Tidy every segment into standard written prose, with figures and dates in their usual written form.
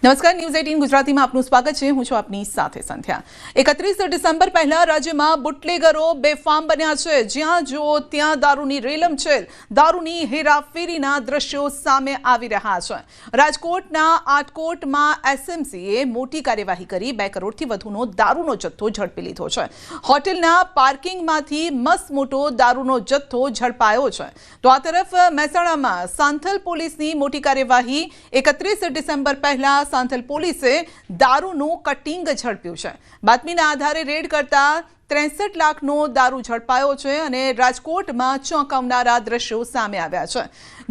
નમસ્કાર, ન્યૂઝ 18 ગુજરાતીમાં આપનું સ્વાગત છે. હું છું આપની સાથે સંધ્યા. 31 ડિસેમ્બર પહેલા રાજ્યમાં બુટલેગરો બેફામ બન્યા છે. જ્યાં જુઓ ત્યાં દારૂની રેલમછેલ, દારૂની હેરાફેરીના દ્રશ્યો સામે આવી રહ્યા છે. રાજકોટના આટકોટમાં એસએમસીએ મોટી કાર્યવાહી કરી 2 કરોડથી વધુનો દારૂનો જથ્થો ઝડપી લીધો છે. હોટેલના પાર્કિંગમાંથી મસ્ત મોટો દારૂનો જથ્થો ઝડપાયો છે. તો આ તરફ મહેસાણામાં સાંથલ પોલીસની મોટી કાર્યવાહી. 31 ડિસેમ્બર પહેલા સાંથલ પોલીસે દારૂનું કટિંગ ઝડપ્યું છે. બાતમીના આધારે રેડ કરતા 63 લાખનો દારૂ ઝડપાયો છે અને રાજકોટમાં ચોંકાવનારા દ્રશ્યો સામે આવ્યા છે.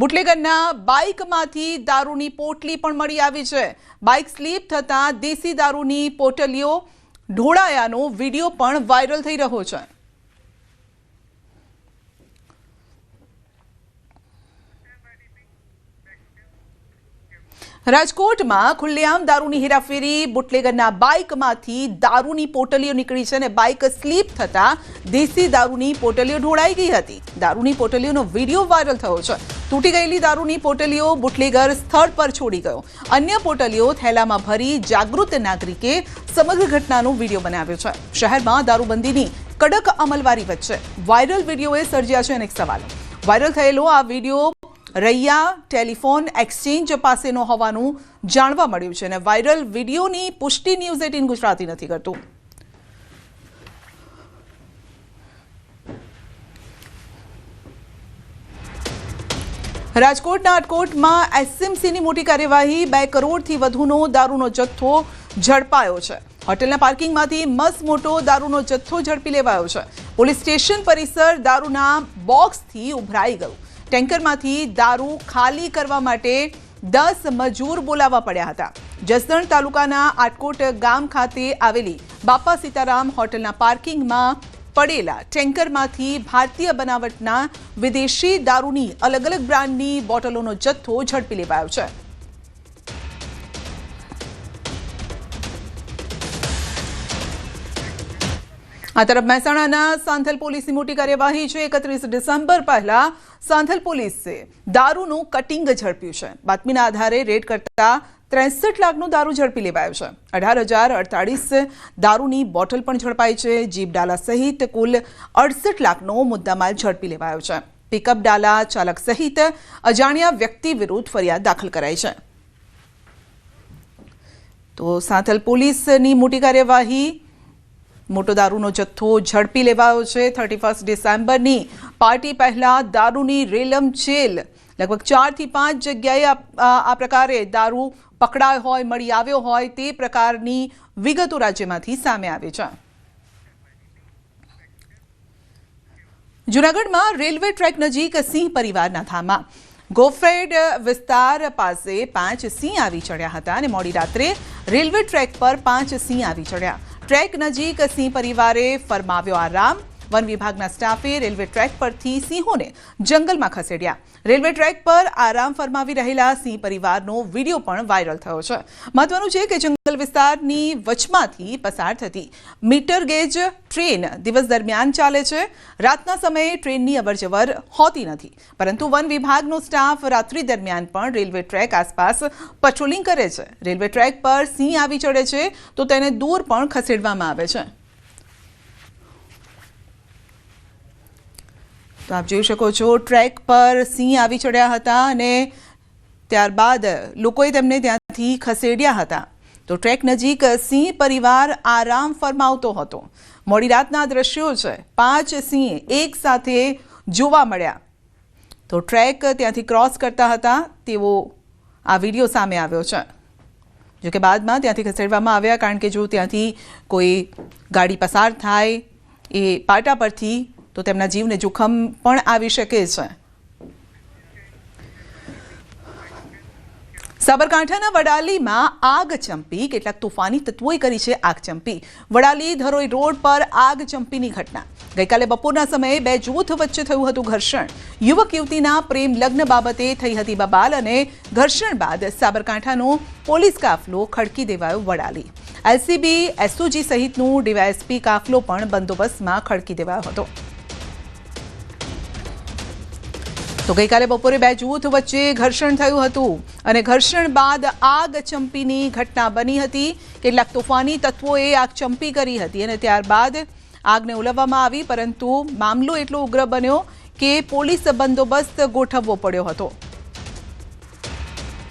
બુટલેગરના બાઇકમાંથી દારૂની પોટલી પણ મળી આવી છે. બાઇક સ્લીપ થતા દેશી દારૂની પોટલીઓ ઢોળાયાનો વિડીયો પણ વાયરલ થઈ રહ્યો છે. રાજકોટમાં ખુલ્લેઆમ દારૂની હેરાફેરી. બુટલેગરના બાઇકમાંથી દારૂની પોટલીઓ નીકળી છે અને બાઇક સ્લીપ થતા દેશી દારૂની પોટલીઓ ઢોળાઈ ગઈ હતી. દારૂની પોટલીઓનો વિડીયો વાયરલ થયો છે. તૂટી ગયેલી દારૂની પોટલીઓ બુટલેગર સ્થળ પર છોડી ગયો. અન્ય પોટલીઓ થેલામાં ભરી જાગૃત નાગરિકે સમગ્ર ઘટનાનો વિડીયો બનાવ્યો છે. શહેરમાં દારૂબંધીની કડક અમલવારી વચ્ચે વાયરલ વિડીયોએ સર્જ્યા છે અનેક સવાલો. વાયરલ થયેલો આ વિડીયો રૈયા ટેલિફોન એક્સચેન્જ પાસેનો હોવાનું જાણવા મળ્યું છે અને વાયરલ વિડીયોની પુષ્ટિ ન્યૂઝ 18 ગુજરાતી નથી કરતું. રાજકોટના આટકોટમાં એસએમસીની મોટી કાર્યવાહી. 2 કરોડથી વધુનો દારૂનો જથ્થો ઝડપાયો છે. હોટેલના પાર્કિંગમાંથી મસ્ત મોટો દારૂનો જથ્થો ઝડપી લેવાયો છે. પોલીસ સ્ટેશન પરિસર દારૂના બોક્સથી ઉભરાઈ ગયું. ટેન્કરમાંથી દારૂ ખાલી કરવા માટે 10 મજૂર બોલાવવા પડ્યા હતા. જસદણ તાલુકાના આટકોટ ગામ ખાતે આવેલી બાપા સીતારામ હોટલના પાર્કિંગમાં પડેલા ટેન્કરમાંથી ભારતીય બનાવટના વિદેશી દારૂની અલગ અલગ બ્રાન્ડની બોટલોનો જથ્થો ઝડપી લેવાયો છે. આ તરફ મહેસાણાના સાંથલ પોલીસની મોટી કાર્યવાહી છે. 31 ડિસેમ્બર પહેલા સાંથલ પોલીસે દારૂનું કટિંગ ઝડપ્યું છે. બાતમીના આધારે રેડ કરતા 63 લાખનો દારૂ ઝડપી લેવાયો છે. 18,048 દારૂની બોટલ પણ ઝડપાઈ છે. જીપ ડાલા સહિત કુલ 68 લાખનો મુદ્દામાલ ઝડપી લેવાયો છે. પિકઅપ ડાલા ચાલક સહિત અજાણ્યા વ્યક્તિ વિરુદ્ધ ફરિયાદ દાખલ કરાઈ છે. તો સાંથલ પોલીસની મોટી કાર્યવાહી. મોટો દારૂનો જથ્થો ઝડપી લેવાયો છે. 31 ડિસેમ્બરની પાર્ટી પહેલા દારૂની રેલમછેલ. લગભગ 4 થી 5 જગ્યાએ આ પ્રકારે દારૂ પકડાયો હોય, મળી આવ્યો હોય તે પ્રકારની વિગતો રાજ્યમાંથી સામે આવી છે. જૂનાગઢમાં રેલવે ટ્રેક નજીક સિંહ પરિવારના ધામા. ગોફેડ વિસ્તાર પાસે 5 સિંહ આવી ચડ્યા હતા અને મોડી રાત્રે રેલવે ટ્રેક પર 5 સિંહ આવી ચડ્યા. ટ્રેક નજીક સિંહ પરિવારે ફરમાવ્યો આરામ. વન વિભાગના સ્ટાફે રેલવે ટ્રેક પરથી સિંહોને જંગલમાં ખસેડ્યા. રેલવે ટ્રેક પર આરામ ફરમાવી રહેલા સિંહ પરિવારનો વિડીયો પણ વાયરલ થયો છે. મહત્વનું છે કે જંગલ વિસ્તારની વચમાંથી પસાર થતી મીટર ગેજ ટ્રેન દિવસ દરમિયાન ચાલે છે. રાતના સમયે ટ્રેનની અવરજવર હોતી નથી, પરંતુ વન વિભાગનો સ્ટાફ રાત્રિ દરમિયાન પણ રેલવે ટ્રેક આસપાસ પેટ્રોલિંગ કરે છે. રેલવે ટ્રેક પર સિંહ આવી ચડે છે તો તેને દૂર પણ ખસેડવામાં આવે છે. તો આપ જોઈ શકો છો, ટ્રેક પર સિંહ આવી ચડ્યા હતા અને ત્યારબાદ લોકોએ તેમને ત્યાંથી ખસેડ્યા હતા. તો ટ્રેક નજીક સિંહ પરિવાર આરામ ફરમાવતો હતો. મોડી રાતના દ્રશ્યો છે. 5 સિંહ એક સાથે જોવા મળ્યા. તો ટ્રેક ત્યાંથી ક્રોસ કરતા હતા તેવો આ વિડીયો સામે આવ્યો છે. જોકે બાદમાં ત્યાંથી ખસેડવામાં આવ્યા, કારણ કે જો ત્યાંથી કોઈ ગાડી પસાર થાય એ પાટા પરથી તો તેમના જીવને જોખમ પણ આવી શકે છે. સાબરકાંઠાના વડાલીમાં આગ ચંપી. કેટલાક તોફાની તત્વોએ કરી છે આગચંપી. વડાલી ધરોઈ રોડ પર આગચંપીની ઘટના. ગઈકાલે બપોરના સમયે 2 જૂથ વચ્ચે થયું હતું ઘર્ષણ. યુવક યુવતીના પ્રેમ લગ્ન બાબતે થઈ હતી બબાલ અને ઘર્ષણ બાદ સાબરકાંઠાનો પોલીસ કાફલો ખડકી દેવાયો વડાલી. એલસીબી, એસઓજી સહિતનું ડીવાયએસપી કાફલો પણ બંદોબસ્તમાં ખડકી દેવાયો હતો. તો ગઈકાલે બપોરે બે જૂથ વચ્ચે ઘર્ષણ થયું હતું અને ઘર્ષણ બાદ આગ ચંપીની ઘટના બની હતી। કેટલાક તોફાની તત્વોએ આગ ચંપી કરી હતી અને ત્યારબાદ આગને ઓલવવામાં આવી, પરંતુ મામલો એટલો ઉગ્ર બન્યો કે પોલીસ બંદોબસ્ત ગોઠવવો પડ્યો હતો।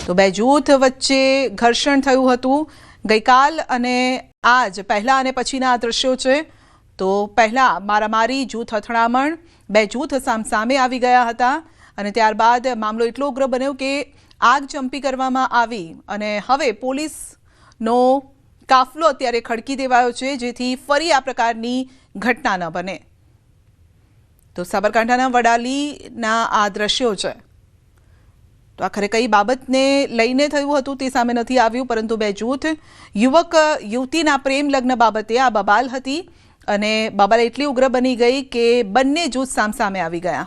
તો બે જૂથ વચ્ચે ઘર્ષણ થયું હતું। ગઈકાલ અને આજ પહેલા અને પછીના આ દ્રશ્યો છે। તો પહેલા મારામારી, જૂથ અથડામણ, બે જૂથ સામસામે આવી ગયા હતા અને ત્યારબાદ મામલો એટલો ઉગ્ર બન્યો કે આગ ચંપી કરવામાં આવી અને હવે પોલીસનો કાફલો અત્યારે ખડકી દેવાયો છે, જેથી ફરી આ પ્રકારની ઘટના ન બને। તો સાબરકાંઠાના વડાલીના આ દ્રશ્યો છે। તો આખરે કઈ બાબતને લઈને થયું હતું તે સામે નથી આવ્યું, પરંતુ બે જૂથ યુવક યુવતીના પ્રેમ લગ્ન બાબતે આ બબાલ હતી અને બબાલ એટલી ઉગ્ર બની ગઈ કે બંને જૂથ સામસામે આવી ગયા।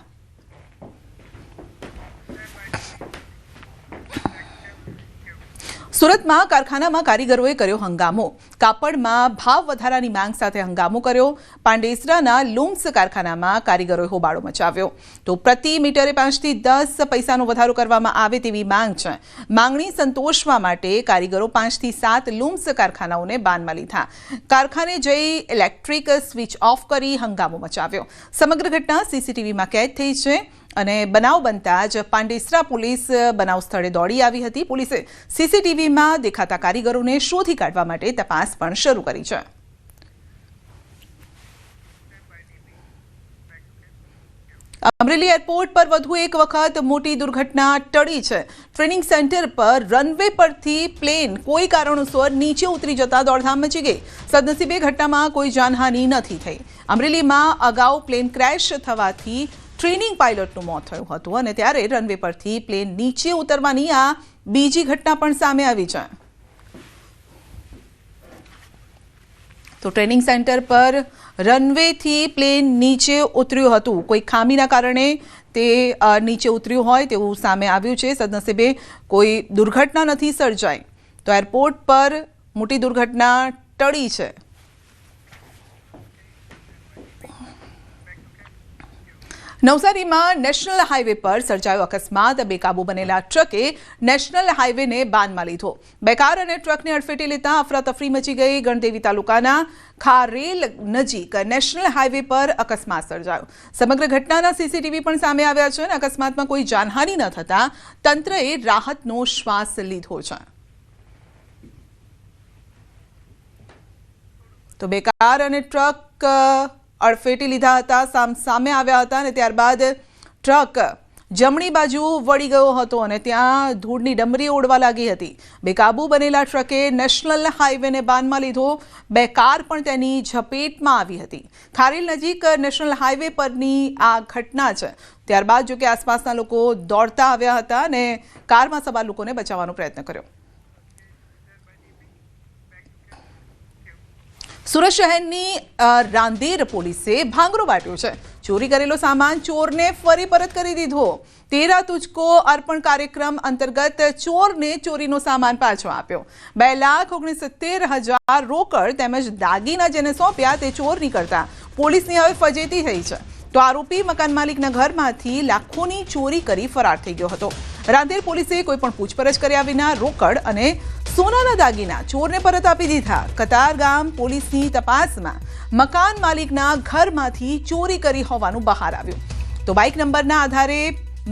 સુરતમાં કારખાનામાં કારીગરોએ કર્યો હંગામો। કાપડમાં ભાવ વધારાની માંગ સાથે હંગામો કર્યો। પાંડેસરાના લૂમ્સ કારખાનામાં કારીગરોએ હોબાળો મચાવ્યો। તો પ્રતિ મીટરે 5 થી 10 પૈસાનો વધારો કરવામાં આવે તેવી માંગ છે। માંગણી સંતોષવા માટે કારીગરો 5 થી 7 લૂમ્સ કારખાનાઓને બાનમાં લીધા। કારખાને જઈ ઇલેક્ટ્રિક સ્વિચ ઓફ કરી હંગામો મચાવ્યો। સમગ્ર ઘટના સીસીટીવીમાં કેદ થઈ છે અને બનાવ બનતા જ પાંડેસરા પોલીસ બનાવ સ્થળે દોડી આવી હતી। પોલીસે સીસીટીવીમાં દેખાતા કારીગરોને શોધી કાઢવા માટે તપાસ પણ શરૂ કરી છે। અમરેલી એરપોર્ટ પર વધુ એક વખત મોટી દુર્ઘટના ટળી છે। ટ્રેનિંગ સેન્ટર પર રનવે પરથી પ્લેન કોઈ કારણોસર નીચે ઉતરી જતા દોડધામ મચી ગઈ। સદનસીબે ઘટનામાં કોઈ જાનહાનિ નથી થઈ। અમરેલીમાં અગાઉ પ્લેન ક્રેશ થવાથી ટ્રેનિંગ પાયલટનું મોત થયું હતું અને ત્યારે રનવે પરથી પ્લેન નીચે ઉતરવાની આ બીજી ઘટના પણ સામે આવી છે। તો ટ્રેનિંગ સેન્ટર પર રનવેથી પ્લેન નીચે ઉતર્યું હતું, કોઈ ખામીના કારણે તે નીચે ઉતર્યું હોય તેવું સામે આવ્યું છે। સદનસીબે કોઈ દુર્ઘટના નથી સર્જાઈ। તો એરપોર્ટ પર મોટી દુર્ઘટના ટળી છે। નવસારીમાં નેશનલ હાઈવે પર સર્જાયો અકસ્માત। બેકાબુ બનેલા ટ્રકે નેશનલ હાઈવેને બાનમાં લીધો। બે કાર અને ટ્રકને અડફેટે લેતા અફરાતફરી મચી ગઈ। ગણદેવી તાલુકાના ખારેલ નજીક નેશનલ હાઈવે પર અકસ્માત સર્જાયો। સમગ્ર ઘટનાના સીસીટીવી પણ સામે આવ્યા છે અને અકસ્માતમાં કોઈ જાનહાનિ ન થતા તંત્રએ રાહતનો શ્વાસ લીધો છે। તો બે કાર અને ટ્રક અડફેટી લીધા હતા, સામે આવ્યા હતા અને ત્યારબાદ ટ્રક જમણી બાજુ વળી ગયો હતો અને ત્યાં ધૂળની ડમરી ઉડવા લાગી હતી। બેકાબુ બનેલા ટ્રકે નેશનલ હાઈવેને બાનમાં લીધો। બે કાર પણ તેની ઝપેટમાં આવી હતી। ખારેલ નજીક નેશનલ હાઈવે પરની આ ઘટના છે। ત્યારબાદ જો કે આસપાસના લોકો દોડતા આવ્યા હતા અને કારમાં સવાર લોકોને બચાવવાનો પ્રયત્ન કર્યો। સુરત શહેરની રાંદેર પોલીસે ભાંગરો વાટ્યો છે। ચોરી કરેલો સામાન ચોરને ફરી પરત કરી દીધો। તેરા તુજકો અર્પણ કાર્યક્રમ અંતર્ગત ચોરને ચોરીનો સામાન પાછો આપ્યો। 2,69,000 રોકડ તેમજ દાગીના જેને સોંપ્યા તે ચોર નીકળતા પોલીસની હવે ફજેતી થઈ છે। તો આરોપી મકાન માલિકના ઘરમાંથી લાખોની ચોરી કરી ફરાર થઈ ગયો હતો। રાંદેર પોલીસે કોઈ પણ પૂછપરછ કર્યા વિના રોકડ અને સોનાના દાગીના ચોરને પરત આપી દીધા। કતારગામ પોલીસની તપાસમાં મકાન માલિકના ઘરમાંથી ચોરી કરી હોવાનું બહાર આવ્યું। તો બાઇક નંબરના આધારે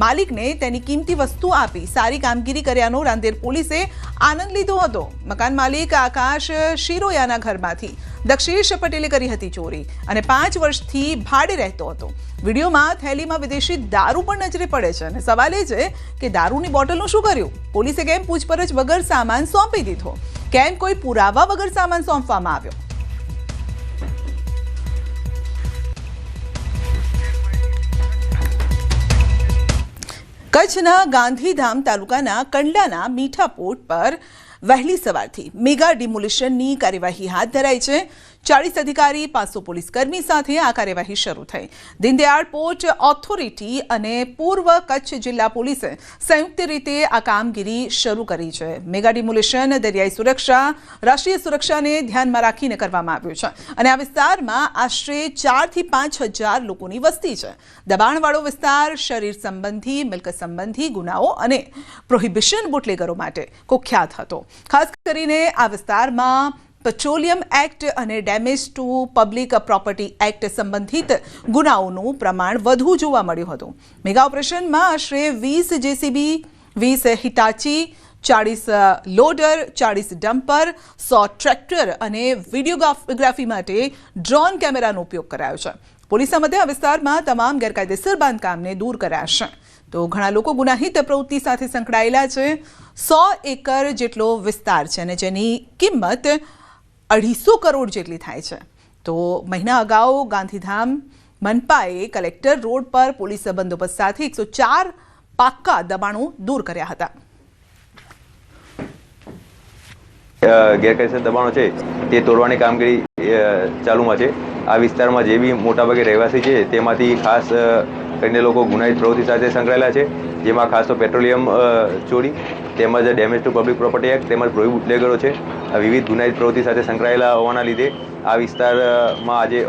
માલિકને તેની કિંમતી વસ્તુ આપી સારી કામગીરી કર્યાનો રાંદેર પોલીસે આનંદ લીધો હતો। મકાન માલિક આકાશ શિરોયાના ઘરમાંથી દક્ષેશ પટેલે કરી હતી ચોરી અને 5 વર્ષથી ભાડે રહેતો હતો। વિડીયોમાં થેલીમાં વિદેશી દારૂ પણ નજરે પડે છે અને સવાલ એ છે કે દારૂની બોટલનું શું કર્યું? પોલીસે કેમ પૂછપરછ વગર સામાન સોંપી દીધો? કેમ કોઈ પુરાવા વગર સામાન સોંપવામાં આવ્યો? કચ્છના ગાંધીધામ તાલુકાના કંડલાના મીઠાપોટ પર વહેલી સવારથી મેગા ડિમોલિશનની કાર્યવાહી હાથ ધરાઈ છે। 40 અધિકારી 500 પોલીસ કર્મી સાથે આ કાર્યવાહી શરૂ થઈ। દીનદયાળ પોર્ટ ઓથોરિટી અને પૂર્વ કચ્છ જિલ્લા પોલીસે સંયુક્ત રીતે આ કામગીરી શરૂ કરી છે। મેગા ડિમોલિશન દરિયાઈ સુરક્ષા, રાષ્ટ્રીય સુરક્ષાને ધ્યાનમાં રાખીને કરવામાં આવ્યું છે અને આ વિસ્તારમાં આશરે 4 થી 5 હજાર લોકોની વસ્તી છે। દબાણવાળો વિસ્તાર શરીર સંબંધી, મિલકત સંબંધી ગુનાઓ અને પ્રોહિબિશન બુટલેગરો માટે કુખ્યાત હતો। ખાસ કરીને આ વિસ્તારમાં પેટ્રોલિયમ એક્ટ અને damage two public property act સંબંધિત ગુનાઓનું પ્રમાણ વધુ જોવા મળ્યું હતું। મેગા ઓપરેશનમાં આશરે 20 JCB, 20 Hitachi, 40 loader, 40 dumper, 100 tractor અને વિડીયોગ્રાફી માટે ડ્રોન કેમેરાનો ઉપયોગ કરાયો છે। પોલીસના મતે આ વિસ્તારમાં તમામ ગેરકાયદેસર બાંધકામને દૂર કરાશે। તો ઘણા લોકો ગુનાહિત પ્રવૃત્તિ સાથે સંકળાયેલા છે। 100 એકર જેટલો વિસ્તાર છે અને જેની કિંમત 250 કરોડ જેટલી થાય છે। તો મહિના અગાઉ ગાંધીધામ મનપાએ કલેક્ટર રોડ પર પોલીસ બંદોબસ્ત સાથે 104 પાક્કા દબાણો દૂર કર્યા હતા। ગેરકાયદેસર દબાણો છે તે તોડવાની કામગીરી ચાલુમાં છે। આ વિસ્તારમાં જે બી મોટાભાગે રહેવાસી છે તેમાંથી ખાસ કરીને લોકો ગુનાહિત પ્રવૃત્તિ સાથે સંકળાયેલા છે, જેમાં ખાસ તો પેટ્રોલિયમ ચોરી તેમજ damage two public property act તેમજ પ્રોહિબિટ બુટલેગરો છે। આ વિવિધ ગુનાહિત પ્રવૃત્તિ સાથે સંકળાયેલા હોવાના લીધે આ વિસ્તારમાં આજે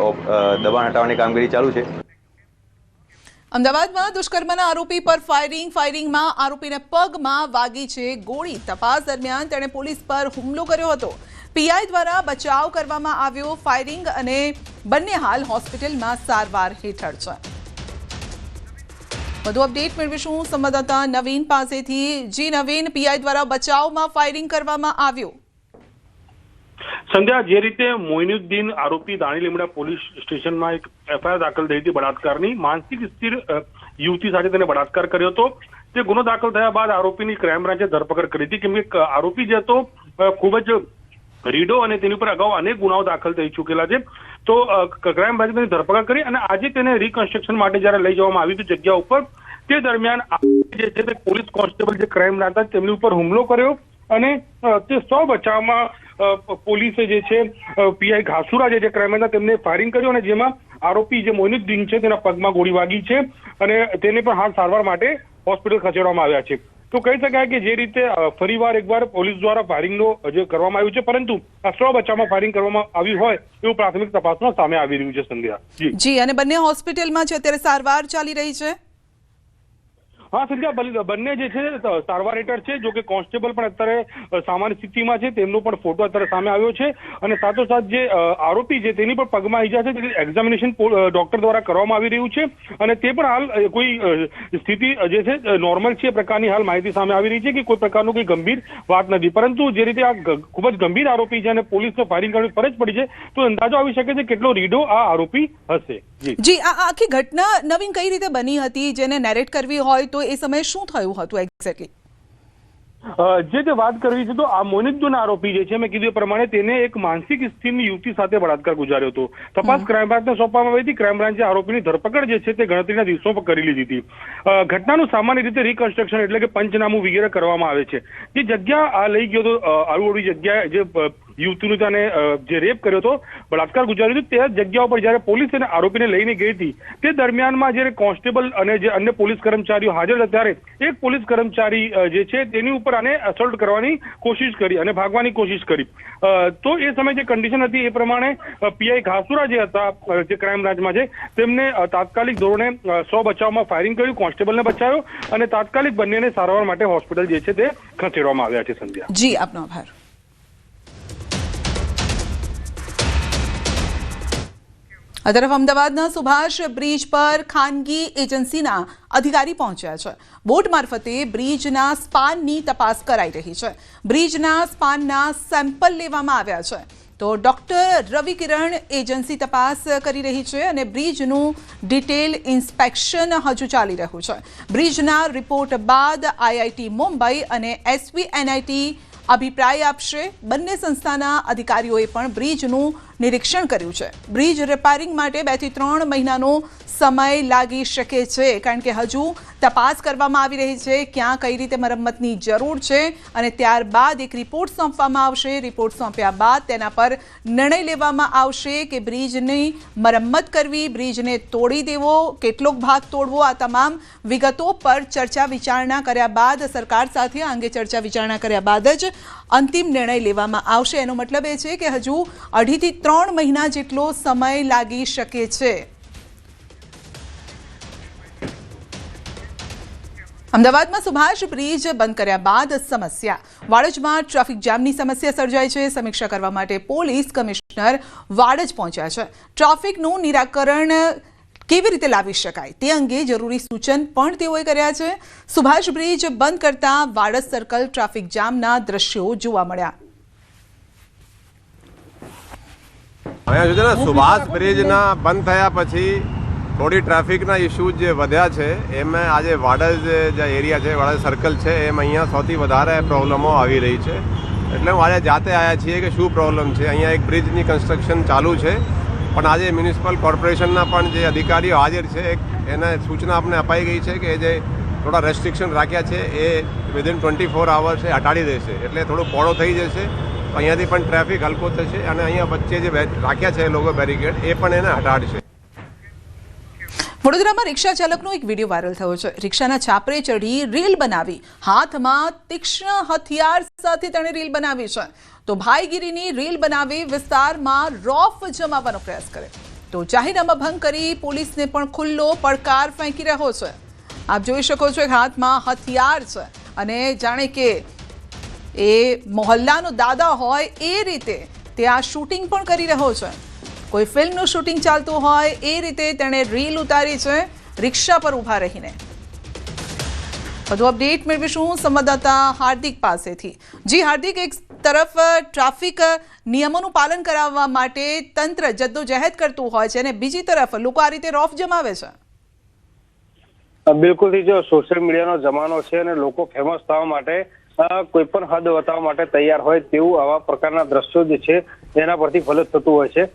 દબાણ હટાવવાની કામગીરી ચાલુ છે। અમદાવાદમાં દુષ્કર્મના આરોપી પર ફાયરિંગમાં આરોપીને પગમાં વાગી છે ગોળી। તપાસ દરમિયાન તેણે પોલીસ પર હુમલો કર્યો હતો। પીઆઈ દ્વારા બચાવ કરવામાં આવ્યો। ફાયરિંગ અને બંને હાલ હોસ્પિટલમાં સારવાર હેઠળ છે। વધુ અપડેટ મેળવીશું સંવાદદાતા નવીન પાસેથી। જી નવીન, પીઆઈ દ્વારા બચાવમાં ફાયરિંગ કરવામાં આવ્યું। સંધ્યા, જે રીતે મોઇનુદ્દીન આરોપી દાણી લીમડા પોલીસ સ્ટેશનમાં એક એફઆઈઆર દાખલ થઈ હતી બળાત્કારની। માનસિક સ્થિર યુવતી સાથે તેને બળાત્કાર કર્યો હતો। તે ગુનો દાખલ થયા બાદ આરોપીની ક્રાઇમ બ્રાન્ચે ધરપકડ કરી હતી, કેમ કે આરોપી જે હતો ખૂબ જ રીડો અને તેની ઉપર અગાઉ અનેક ગુનાઓ દાખલ થઈ ચૂકેલા છે। તો ક્રાઇમ બ્રાન્ચે તેની ધરપકડ કરી અને આજે તેને રિકન્સ્ટ્રક્શન માટે જ્યારે લઈ જવામાં આવ્યું હતું જગ્યા ઉપર, તે દરમિયાન જે છે તે પોલીસ કોન્સ્ટેબલ જે ક્રાઇમ બ્રાન્ચ હતા તેમની ઉપર હુમલો કર્યો અને તે 100 બચાવમાં પોલીસે જે છે પીઆઈ ઘાસુરા જે ક્રાઇમ હતા તેમને ફાયરિંગ કર્યું અને જેમાં આરોપી જે મોઇનુદ્દીન છે તેના પગમાં ગોળી વાગી છે અને તેને પણ હાલ સારવાર માટે હોસ્પિટલ ખસેડવામાં આવ્યા છે। તો કહી શકાય કે જે રીતે ફરીવાર એકવાર પોલીસ દ્વારા ફાયરિંગનો જે કરવામાં આવ્યું છે, પરંતુ આ 100 બચાવમાં ફાયરિંગ કરવામાં આવ્યું હોય એવું પ્રાથમિક તપાસમાં સામે આવી રહ્યું છે। સંધ્યા જી, અને બંને હોસ્પિટલમાં છે અત્યારે સારવાર ચાલી રહી છે। હા સંધ્યા, બંને જે છે સારવાર હેઠળ છે। જો કે કોન્સ્ટેબલ પણ અત્યારે સામાન્ય સ્થિતિમાં છે, તેમનો પણ ફોટો અત્યારે સામે આવ્યો છે અને સાથોસાથ જે આરોપી છે તેની પણ પગમાં ઈજા છે, તેની એક્ઝામિનેશન ડોક્ટર દ્વારા કરવામાં આવી રહ્યું છે અને તે પણ હાલ કોઈ સ્થિતિ જે છે નોર્મલ છે પ્રકારની હાલ માહિતી સામે આવી રહી છે કે કોઈ પ્રકારનું કોઈ ગંભીર વાત નથી। પરંતુ જે રીતે આ ખૂબ જ ગંભીર આરોપી છે અને પોલીસને ફાયરિંગ કરવાની ફરજ પડી છે, તો અંદાજો આવી શકે છે કેટલો રીડો આ આરોપી હશે। જી, આ આખી ઘટના નવીન કઈ રીતે બની હતી, જેને નેરેટ કરવી હોય તો એ સમયે શું થયું હતું એક્ઝેક્ટલી? જે વાત કરવી છે તો આ મોઇનુદ્દીન આરોપી જે છે મેં કીધું એ પ્રમાણે તેને એક માનસિક સ્થિરની યુવતી સાથે બળાત્કાર ગુજાર્યો હતો। તપાસ ક્રાઇમ બ્રાન્ચને સોંપવામાં આવી હતી। ક્રાઇમ બ્રાન્ચે આરોપીની ધરપકડ જે છે તે ગણતરીના દિવસોમાં કરી લીધી હતી। ઘટનાનું સામાન્ય રીતે રિકન્સ્ટ્રક્શન એટલે કે પંચનામું વગેરે કરવામાં આવે છે। જે જગ્યા આ લઈ ગયો હતો આડું જગ્યાએ જે યુવતીનું તેને જે રેપ કર્યો હતો, બળાત્કાર ગુજાર્યો હતો, તે જગ્યા ઉપર જ્યારે પોલીસ અને આરોપીને લઈને ગઈ હતી તે દરમિયાનમાં જ્યારે કોન્સ્ટેબલ અને જે અન્ય પોલીસ કર્મચારીઓ હાજર હતા ત્યારે એક પોલીસ કર્મચારી જે છે તેની ઉપર આને અસોલ્ટ કરવાની કોશિશ કરી અને ભાગવાની કોશિશ કરી। તો એ સમયે જે કન્ડિશન હતી એ પ્રમાણે પીઆઈ ઘાસુરા જે હતા જે ક્રાઇમ બ્રાન્ચમાં છે તેમને તાત્કાલિક ધોરણે 100 બચાવમાં ફાયરિંગ કર્યું, કોન્સ્ટેબલને બચાવ્યો અને તાત્કાલિક બંનેને સારવાર માટે હોસ્પિટલ જે છે તે ખસેડવામાં આવ્યા છે। સંધ્યા જી, આપનો આભાર। આ તરફ અમદાવાદના સુભાષ બ્રિજ પર ખાનગી એજન્સીના અધિકારી પહોંચ્યા છે। બોટ મારફતે બ્રિજના સ્પાનની તપાસ કરાઈ રહી છે। બ્રિજના સ્પાનના સેમ્પલ લેવામાં આવ્યા છે। તો ડોક્ટર રવિ કિરણ એજન્સી તપાસ કરી રહી છે અને બ્રિજનું ડિટેલ ઇન્સ્પેક્શન હજુ ચાલી રહ્યું છે। બ્રિજના રિપોર્ટ બાદ આઈઆઈટી મુંબઈ અને એસવીએનઆઈટી અભિપ્રાય આપશે। બંને સંસ્થાના અધિકારીઓએ પણ બ્રિજનું નિરીક્ષણ કર્યું છે। બ્રિજ રિપેરિંગ માટે 2 થી 3 મહિનાનો સમય લાગી શકે છે, કારણ કે હજુ તપાસ કરવામાં આવી રહી છે ક્યાં કઈ રીતે મરમ્મતની જરૂર છે અને ત્યારબાદ એક રિપોર્ટ સોંપવામાં આવશે। રિપોર્ટ સોંપ્યા બાદ તેના પર નિર્ણય લેવામાં આવશે કે બ્રિજની મરમ્મત કરવી, બ્રિજને તોડી દેવો, કેટલોક ભાગ તોડવો। આ તમામ વિગતો પર ચર્ચા વિચારણા કર્યા બાદ સરકાર સાથે આ અંગે ચર્ચા વિચારણા કર્યા બાદ જ અંતિમ નિર્ણય લેવામાં આવશે। એનો મતલબ એ છે કે હજુ 2.5 થી 3 મહિના જેટલો સમય લાગી શકે છે। અમદાવાદમાં સુભાષ બ્રિજ બંધ કર્યા બાદ સમસ્યા। વાડજમાં ટ્રાફિક જામની સમસ્યા સર્જાઈ છે। સમીક્ષા કરવા માટે પોલીસ કમિશનર વાડજ પહોંચ્યા છે। ટ્રાફિકનું નિરાકરણ કેવી રીતે લાવી શકાય તે અંગે જરૂરી સૂચન પણ તેઓએ કર્યા છે। સુભાષ બ્રિજ બંધ કરતા વાડજ સર્કલ ટ્રાફિક જામના દ્રશ્યો જોવા મળ્યા। અહીંયા સુધી સુભાષ બ્રિજના બંધ થયા પછી થોડી ટ્રાફિકના ઇસ્યુઝ જે વધ્યા છે એમાં આજે વાડજ જે એરિયા છે, વાડજ સર્કલ છે, એમ અહીંયા સૌથી વધારે પ્રોબ્લમો આવી રહી છે। એટલે હું આજે જાતે આવ્યા છીએ કે શું પ્રોબ્લમ છે। અહીંયા એક બ્રિજની કન્સ્ટ્રક્શન ચાલુ છે, પણ આજે મ્યુનિસિપલ કોર્પોરેશનના પણ જે અધિકારીઓ હાજર છે એને સૂચના અમને અપાઈ ગઈ છે કે જે થોડા રેસ્ટ્રિક્શન રાખ્યા છે એ વિધિન 24 અવર્સ એ હટાડી દેશે, એટલે થોડું પહોળો થઈ જશે। અહીંયાથી પણ ટ્રાફિક હલકો થશે અને અહીંયા વચ્ચે જે રાખ્યા છે એ લોકો બેરિકેડ એ પણ એને હટાડશે। વડોદરામાં રિક્ષા ચાલકનો એક વિડીયો વાયરલ થયો છે। રિક્ષાના છાપરે ચડી રીલ બનાવી, હાથમાં તીક્ષ્ણ હથિયાર સાથે તેણે રીલ બનાવી છે। તો ભાઈગીરીની રીલ બનાવી વિસ્તારમાં રોફ જમાવવાનો પ્રયાસ કરે તો જાહેરનામા ભંગ કરી પોલીસને પણ ખુલ્લો પડકાર ફેંકી રહ્યો છે। આપ જોઈ શકો છો હાથમાં હથિયાર છે અને જાણે કે એ મોહલ્લાનો દાદા હોય એ રીતે તે આ શૂટિંગ પણ કરી રહ્યો છે। કોઈ ફિલ્મનું શૂટિંગ ચાલતું હોય એ રીતે તેણે રીલ ઉતારી છે રિક્ષા પર ઊભા રહીને। વધુ અપડેટ મેળવીશું સંવાદદાતા હાર્દિક પાસેથી। જી હાર્દિક, એક તરફ ટ્રાફિક નિયમોનું પાલન કરાવવા માટે તંત્ર જદ્દોજહેદ કરતું હોય છે અને બીજી તરફ લોકો આ રીતે રોફ જમાવે છે। બિલકુલ, જો સોશિયલ મીડિયાનો જમાનો છે અને લોકો ફેમસ થવા માટે કોઈ પણ હદ બતાવવા માટે તૈયાર હોય તેવું આવા પ્રકારના દ્રશ્યો જે છે એના પરથી ફલિત થતું હોય છે।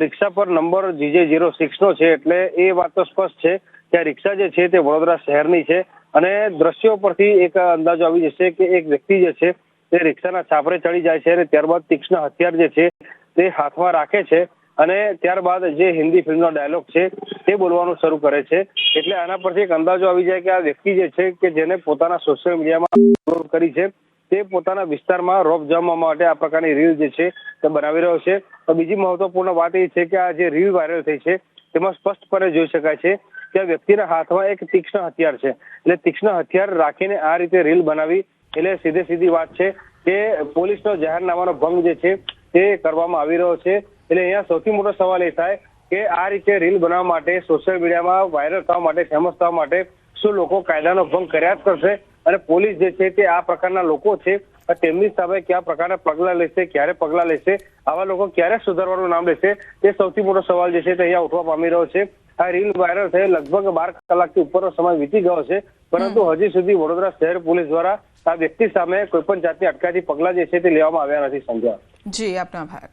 રિક્ષા પર નંબર GJ06 નો છે, એટલે એ વાત તો સ્પષ્ટ છે કે આ રિક્ષા જે છે તે વડોદરા શહેરની છે અને દ્રશ્યો પરથી એક અંદાજો આવી જશે કે એક વ્યક્તિ જે છે તે રિક્ષાના છાપરે ચડી જાય છે અને ત્યારબાદ તીક્ષ્ણ હથિયાર જે છે તે હાથમાં રાખે છે અને ત્યારબાદ જે હિન્દી ફિલ્મનો ડાયલોગ છે તે બોલવાનું શરૂ કરે છે। એટલે આના પરથી એક અંદાજો આવી જાય કે આ વ્યક્તિ જે છે કે જેને પોતાના સોશિયલ મીડિયામાં અપલોડ કરી છે તે પોતાના વિસ્તારમાં રોફ જમવા માટે આ પ્રકારની રીલ જે છે તે બનાવી રહ્યો છે। બીજી મહત્વપૂર્ણ વાત એ છે કે આ જે રીલ વાયરલ થઈ છે તેમાં સ્પષ્ટપણે જોઈ શકાય છે કે આ વ્યક્તિના હાથમાં એક તીક્ષ્ણ હથિયાર છે। એટલે તીક્ષ્ણ હથિયાર રાખીને આ રીતે રીલ બનાવી એટલે સીધી વાત છે કે પોલીસનો જાહેરનામાનો ભંગ જે છે તે કરવામાં આવી રહ્યો છે। એટલે અહીંયા સૌથી મોટો સવાલ એ થાય કે આ રીતે રીલ બનાવવા માટે, સોશિયલ મીડિયામાં વાયરલ થવા માટે, ફેમસ થવા માટે શું લોકો કાયદાનો ભંગ કર્યા જ કરશે અને પોલીસ જે છે તે આ પ્રકારના લોકો છે તેમની સામે કયા પ્રકારના પગલાં લેશે, ક્યારે પગલાં લેશે, આવા લોકો ક્યારે સુધારવાનું નામ લેશે, તે સૌથી મોટો સવાલ જે છે તે અહીંયા ઉઠવા પામી રહ્યો છે। આ રીલ વાયરલ થઈ લગભગ 12 કલાકથી ઉપરનો સમય વીતી ગયો છે, પરંતુ હજી સુધી વડોદરા શહેર પોલીસ દ્વારા આ વ્યક્તિ સામે કોઈ પણ જાતની અટકાયતી પગલાં જે છે તે લેવામાં આવ્યા નથી। સંજ્ઞા જી, આપનો આભાર।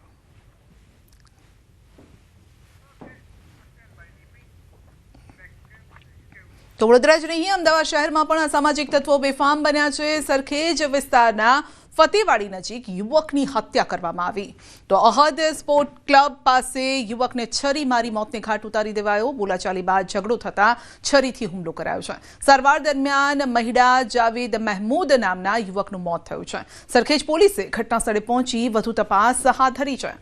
તો વડોદરા જ નહીં, અમદાવાદ શહેરમાં પણ અસામાજિક તત્વો બેફામ બન્યા છે। સરખેજ વિસ્તારના ફતેવાડી નજીક યુવકની હત્યા કરવામાં આવી તો અહદ સ્પોર્ટ ક્લબ પાસે યુવકને છરી મારી મોતને ઘાટ ઉતારી દેવાયો। બોલાચાલી બાદ ઝઘડો થતા છરીથી હુમલો કરાયો છે। સારવાર દરમિયાન મહિડા જાવેદ મહેમૂદ નામના યુવકનું મોત થયું છે। સરખેજ પોલીસે ઘટના સ્થળે પહોંચી વધુ તપાસ હાથ ધરી છે।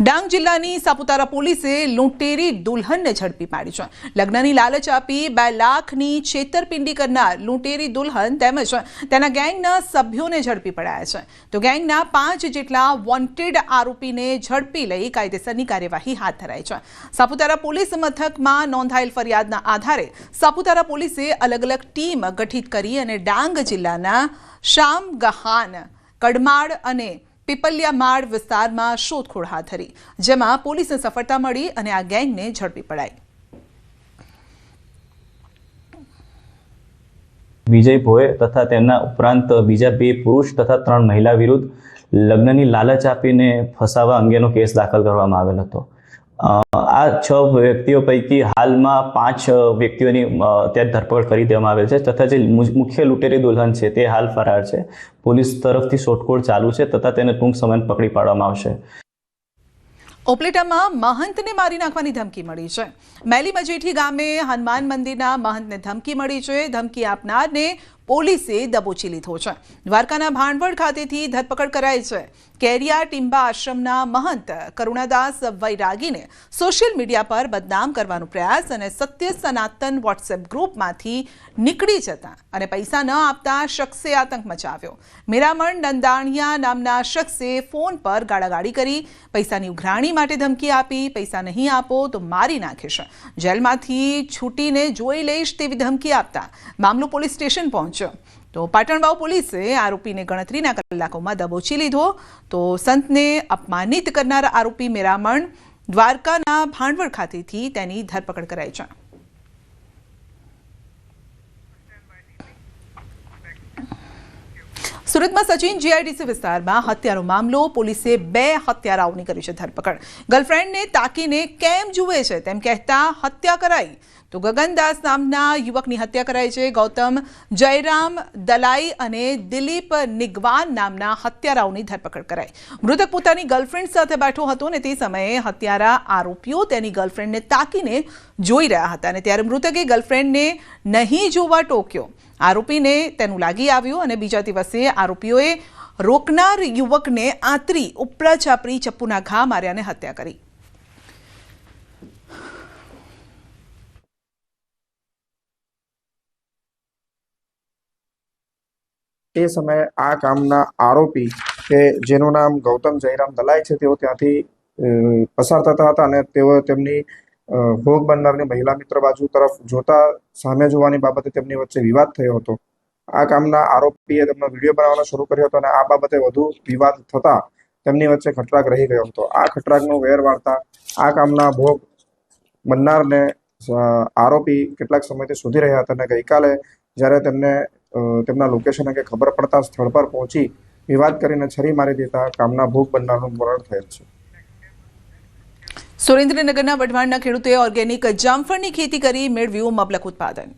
ડાંગ જિલ્લાની સાપુતારા પોલીસે લૂંટેરી દુલ્હનને ઝડપી પાડી છે। લગ્નની લાલચ આપી 2 લાખની છેતરપિંડી કરનાર લૂંટેરી દુલ્હન તેમજ તેના ગેંગના સભ્યોને ઝડપી પડાયા છે। તો ગેંગના 5 જેટલા વોન્ટેડ આરોપીને ઝડપી લઈ કાયદેસરની કાર્યવાહી હાથ ધરાઈ છે। સાપુતારા પોલીસ મથકમાં નોંધાયેલ ફરિયાદના આધારે સાપુતારા પોલીસે અલગ અલગ ટીમ ગઠિત કરી અને ડાંગ જિલ્લાના શામગહાન, કડમાળ અને પીપલિયામાળ વિસ્તારમાં શોધખોળ હાથ ધરી, જેમાં પોલીસને સફળતા મળી અને આ ગેંગને ઝડપી પડાઈ। વિજય ભોએ તથા તેમના ઉપરાંત બીજા 2 પુરુષ તથા 3 મહિલા વિરુદ્ધ લગ્નની લાલચ આપીને ફસાવા અંગેનો કેસ દાખલ કરવામાં આવેલ હતો. આ 6 વ્યક્તિઓ પૈકી હાલમાં 5 વ્યક્તિઓની અત્યારે ધરપકડ કરી દેવામાં આવેલ છે તથા જે મુખ્ય લૂંટેરી દુલ્હન છે તે હાલ ફરાર છે. પોલીસ તરફથી શોધખોળ ચાલુ છે તથા તેને ટૂંક સમયમાં પકડી પાડવામાં આવશે. ઉપલેટામાં મહંતને મારી નાખવાની ધમકી મળી છે. મેલી મજેઠી ગામે હનુમાન મંદિરના મહંતને ધમકી મળી છે. ધમકી આપનારને પોલીસે દબોચી લીધો છે. દ્વારકાના ભાણવડ ખાતેથી ધરપકડ કરાઈ છે. કેરિયા ટીંબા આશ્રમના મહંત કરુણાદાસ વૈરાગીને સોશિયલ મીડિયા પર બદનામ કરવાનો પ્રયાસ અને સત્ય સનાતન વોટ્સએપ ગ્રુપમાંથી નીકળી જતા અને પૈસા ન આપતા શખ્સે આતંક મચાવ્યો. મેરામણ નંદાણિયા નામના શખ્સે ફોન પર ગાળાગાળી કરી, પૈસાની ઉઘરાણી માટે ધમકી આપી, પૈસા નહીં આપો તો મારી નાખીશ, જેલમાંથી છૂટીને જોઈ લઈશ તેવી ધમકી આપતા મામલો પોલીસ સ્ટેશન પહોંચ્યો. તો પાટણવાવ પોલીસે આરોપીને ગણતરીના કલાકોમાં દબોચી લીધો. તો સંતને અપમાનિત કરનાર આરોપી મેરામણ દ્વારકાના ભાણવડ ખાતેથી તેની ધરપકડ કરાઈ છે. સુરતમાં સચિન જીઆઈડીસી વિસ્તારમાં હત્યાનો મામલો. પોલીસે 2 હત્યારાઓની કરી છે ધરપકડ. ગર્લફ્રેન્ડને તાકીને કેમ જુએ છે તેમ કહેતા હત્યા કરાઈ. તો ગગનદાસ નામના યુવકની હત્યા કરાઈ છે. ગૌતમ જયરામ દલાઈ અને દિલીપ નિગવાન નામના હત્યારાઓની ધરપકડ કરાઈ. મૃતક પોતાની ગર્લફ્રેન્ડ સાથે બેઠો હતો અને તે સમયે હત્યારા આરોપીઓ તેની ગર્લફ્રેન્ડને તાકીને જોઈ રહ્યા હતા અને ત્યારે મૃતકે ગર્લફ્રેન્ડને નહીં જોવા ટોક્યો. આરોપીને તેનું લાગી આવ્યું અને બીજા દિવસે આરોપીઓએ રોકનાર યુવકને આંતરી ઉપરા છાપરી ચપ્પુના ઘા માર્યા અને હત્યા કરી. તે સમયે આ કામના આરોપી કે જેનું નામ ગૌતમ જયરામ દલાઈ છે તેઓ ત્યાંથી પસાર થતા હતા અને તેઓ તેમની ભોગ બનનારની મહિલા મિત્ર બાજુ તરફ જોતા સામે જોવાની બાબતે તેમની વચ્ચે વિવાદ થયો હતો. આ કામના આરોપીએ તેમનો વિડીયો બનાવવાનો શરૂ કર્યો હતો અને આ બાબતે વધુ વિવાદ થતા તેમની વચ્ચે ખટરાગ રહી ગયો હતો. આ ખટરાગનો વેર વાળતા આ કામના ભોગ બનનારને આરોપી કેટલાક સમયથી શોધી રહ્યા હતા અને ગઈકાલે જ્યારે તેમને તેમના લોકેશન અંગે ખબર પડતા સ્થળ પર પહોંચી વિવાદ કરીને છરી મારી દેતા કામના ભોગ બનનારનું મરણ થયેલ છે. સુરેન્દ્રનગરના વઢવાણના ખેડૂતોએ ઓર્ગેનિક જામફળની ખેતી કરી મેળવ્યું મબલક ઉત્પાદન.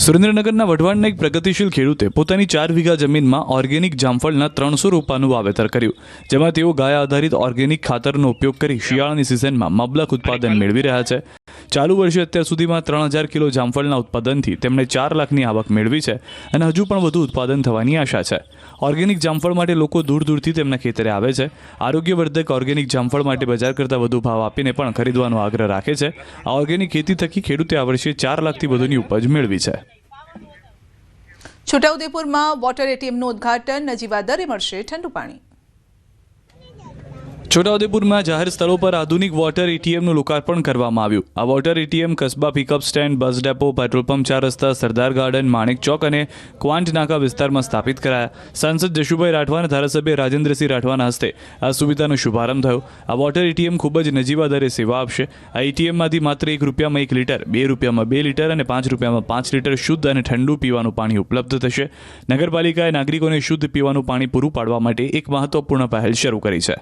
સુરેન્દ્રનગરના વઢવાણના એક પ્રગતિશીલ ખેડૂતે પોતાની 4 વીઘા જમીનમાં ઓર્ગેનિક જામફળના 300 રોપાનું વાવેતર કર્યું, જેમાં તેઓ ગાય આધારિત ઓર્ગેનિક ખાતરનો ઉપયોગ કરી શિયાળાની સિઝનમાં મબલક ઉત્પાદન મેળવી રહ્યા છે. ચાલુ વર્ષે અત્યાર સુધીમાં 3000 કિલો જામફળના ઉત્પાદનથી તેમણે 4 લાખની આવક મેળવી છે અને હજુ પણ વધુ ઉત્પાદન થવાની આશા છે. ઓર્ગેનિક જામફળ માટે લોકો દૂર દૂરથી તેમના ખેતરે આવે છે. આરોગ્યવર્ધક ઓર્ગેનિક જામફળ માટે બજાર કરતાં વધુ ભાવ આપીને પણ ખરીદવાનો આગ્રહ રાખે છે. આ ઓર્ગેનિક ખેતી થકી ખેડૂતે આ વર્ષે 4 લાખથી વધુની ઉપજ મેળવી છે. છોટાઉદેપુરમાં વોટર એટીએમનું ઉદ્ઘાટન. નજીવા દરે મળશે ઠંડુ પાણી. છોટાઉદેપુરમાં જાહેર સ્થળો પર આધુનિક વોટર એટીએમનું લોકાર્પણ કરવામાં આવ્યું. આ વોટર એટીએમ કસ્બા pickup stand, bus depot, petrol pump 4 રસ્તા, સરદાર ગાર્ડન, માણેક ચોક અને ક્વાંટ નાકા વિસ્તારમાં સ્થાપિત કરાયા. સાંસદ જશુભાઈ રાઠવા અને ધારાસભ્ય રાજેન્દ્રસિંહ રાઠવાના હસ્તે આ સુવિધાનો શુભારંભ થયો. આ વોટર એટીએમ ખૂબ જ નજીવા દરે સેવા આપશે. આ એટીએમમાંથી માત્ર ₹1 1 લીટર, ₹2 2 લીટર અને ₹5 5 લીટર શુદ્ધ અને ઠંડુ પીવાનું પાણી ઉપલબ્ધ થશે. નગરપાલિકાએ નાગરિકોને શુદ્ધ પીવાનું પાણી પૂરું પાડવા માટે એક મહત્વપૂર્ણ પહેલ શરૂ કરી છે.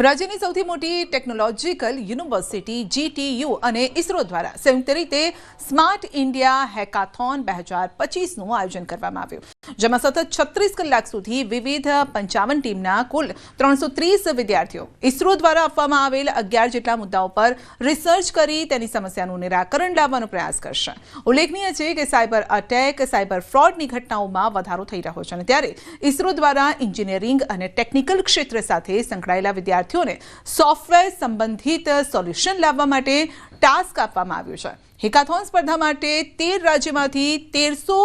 રાજ્યની સૌથી મોટી ટેકનોલોજીકલ યુનિવર્સિટી GTU અને ઇસરો દ્વારા સંયુક્ત રીતે સ્માર્ટ ઇન્ડિયા હેકાથોન 2025નું આયોજન કરવામાં આવ્યું, જેમાં સતત 36 કલાક સુધી વિવિધ 55 ટીમના કુલ 330 વિદ્યાર્થીઓ ઇસરો દ્વારા આપવામાં આવેલ 11 જેટલા મુદ્દાઓ પર રિસર્ચ કરી તેની સમસ્યાનું નિરાકરણ લાવવાનો પ્રયાસ કરશે. ઉલ્લેખનીય છે કે સાયબર અટેક, સાયબર ફ્રોડની ઘટનાઓમાં વધારો થઈ રહ્યો છે અને ત્યારે ઇસરો દ્વારા એન્જિનિયરિંગ અને ટેકનિકલ ક્ષેત્ર સાથે સંકળાયેલા વિદ્યાર્થીઓને સોફ્ટવેર સંબંધિત સોલ્યુશન લાવવા માટે ટાસ્ક આપવામાં આવ્યું છે. હેકાથોન સ્પર્ધા માટે 13 રાજ્યમાંથી 1300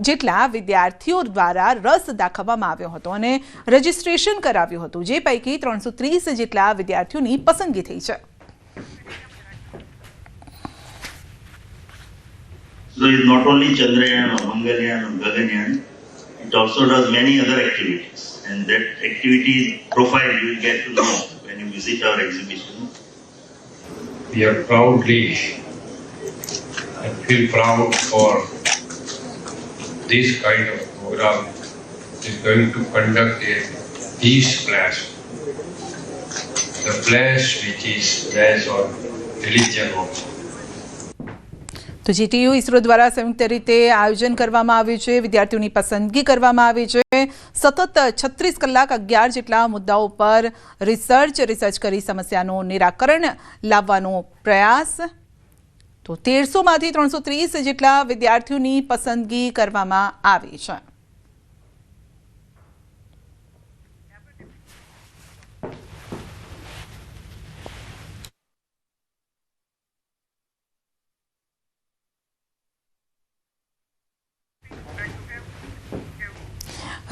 જેટલા વિદ્યાર્થીઓ દ્વારા રસ દાખવવામાં આવ્યો હતો અને રજીસ્ટ્રેશન કરાવ્યું હતું, જે પૈકી 330 જેટલા વિદ્યાર્થીઓની પસંદગી થઈ છે. So it's not only Chandrayaan or Mangalyaan or Gaganyaan, it also does many other activities, and that activity profile you will get to know when you visit our exhibition. We are proudly and feel proud for this kind of program is going to conduct a peace pledge. The pledge which is based on religion also. તો GTU ISRO દ્વારા સંયુક્ત રીતે આયોજન કરવામાં આવ્યું છે, વિદ્યાર્થીઓની પસંદગી કરવામાં આવી છે. સતત 36 કલાક 11 જેટલા મુદ્દાઓ પર રિસર્ચ કરી સમસ્યાનું નિરાકરણ લાવવાનો પ્રયાસ. તો 1300માંથી 330 જેટલા વિદ્યાર્થીઓની પસંદગી કરવામાં આવી છે.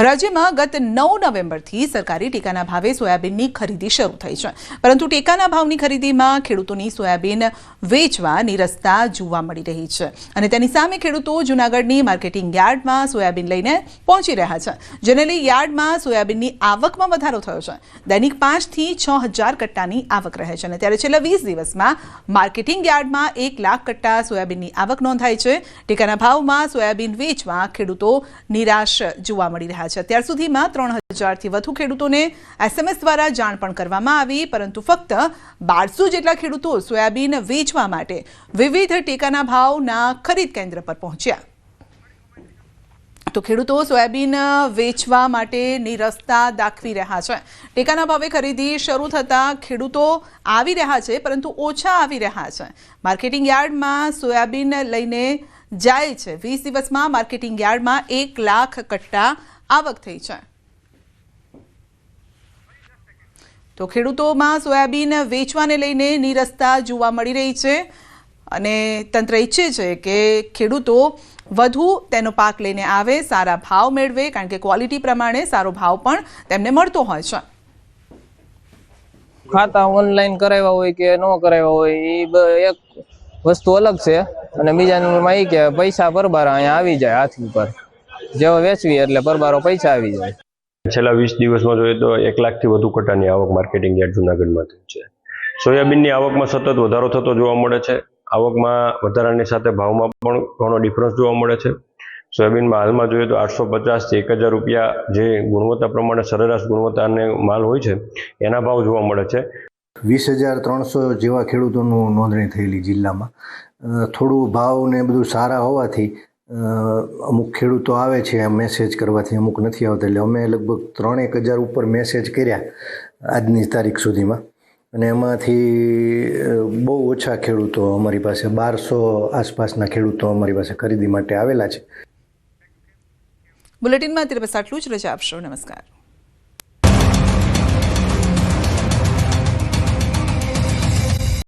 રાજ્યમાં ગત 9 નવેમ્બરથી સરકારી ટેકાના ભાવે સોયાબીનની ખરીદી શરૂ થઈ છે, પરંતુ ટેકાના ભાવની ખરીદીમાં ખેડૂતોની સોયાબીન વેચવા નિરસતા જોવા મળી રહી છે અને તેની સામે ખેડૂતો જૂનાગઢની માર્કેટિંગ યાર્ડમાં સોયાબીન લઈને પહોંચી રહ્યા છે, જેને લઈ યાર્ડમાં સોયાબીનની આવકમાં વધારો થયો છે. દૈનિક 5,000થી 6,000 કટ્ટાની આવક રહે છે અને ત્યારે છેલ્લા 20 દિવસમાં માર્કેટિંગ યાર્ડમાં 1 લાખ કટ્ટા સોયાબીનની આવક નોંધાઈ છે. ટેકાના ભાવમાં સોયાબીન વેચવા ખેડૂતો નિરાશ જોવા મળી રહ્યા છે. અત્યાર સુધીમાં 3,000થી વધુ ખેડૂતોને SMS દ્વારા જાણ પણ કરવામાં આવી, પરંતુ ફક્ત 1200 જેટલા ખેડૂતો સોયાબીન વેચવા માટે વિવિધ ટેકાના ભાવના ખરીદ કેન્દ્ર પર પહોંચ્યા. તો ખેડૂતો સોયાબીન વેચવા માટે નિરસતા દાખવી રહ્યા છે. ટેકાના ભાવે ખરીદી શરૂ થતાં ખેડૂતો આવી રહ્યા છે, પરંતુ ઓછા આવી રહ્યા છે. માર્કેટિંગ યાર્ડમાં સોયાબીન લઈને જાય છે. 20 દિવસમાં માર્કેટિંગ યાર્ડમાં 1 લાખ કટ્ટા આવક થઈ છે. તો ખેડૂતોમાં સોયાબીન વેચવાને લઈને નિરસતા જોવા મળી રહી છે અને તંત્ર ઈચ્છે છે કે ખેડૂતો વધુ તેનો પાક લઈને આવે, સારા ભાવ મેળવે, કારણ કે ક્વોલિટી પ્રમાણે સારો ભાવ પણ તેમને મળતો હોય છે. ખાતા ઓનલાઈન કરાવ્યા હોય કે ન કરાવ્યા હોય એ એક વસ્તુ અલગ છે અને બીજા નંબરમાં એ કે પૈસા પરબાર અહીંયા આવી જાય હાથ ઉપર, જેવો વેચવી એટલે પરબારો પૈસા આવી જાય. છેલ્લા 20 દિવસમાં જોઈએ તો 1 લાખથી વધુ કટ્ટાની આવક માર્કેટિંગ યાર્ડ જૂનાગઢમાં થઈ છે. સોયાબીનની આવકમાં સતત વધારો થતો જોવા મળે છે. આવકમાં વધારાની સાથે ભાવમાં પણ ઘણો ડિફરન્સ જોવા મળે છે. સોયાબીનમાં હાલમાં જોઈએ તો 850થી 1,000 રૂપિયા જે ગુણવત્તા પ્રમાણે સરેરાશ ગુણવત્તાનો માલ હોય છે એના ભાવ જોવા મળે છે. 20,300 જેવા ખેડૂતોનું નોંધણી થયેલી જિલ્લામાં. થોડું ભાવ ને બધું સારા હોવાથી અમુક ખેડૂતો આવે છે મેસેજ કરવાથી, અમુક નથી આવતા, એટલે અમે લગભગ 3,000 ઉપર મેસેજ કર્યા આજની તારીખ સુધીમાં અને એમાંથી બહુ ઓછા ખેડૂતો અમારી પાસે 1200 આસપાસના ખેડૂતો અમારી પાસે ખરીદી માટે આવેલા છે. બુલેટિનમાં અત્યારે બસ આટલું જ. રજા આપશો. નમસ્કાર.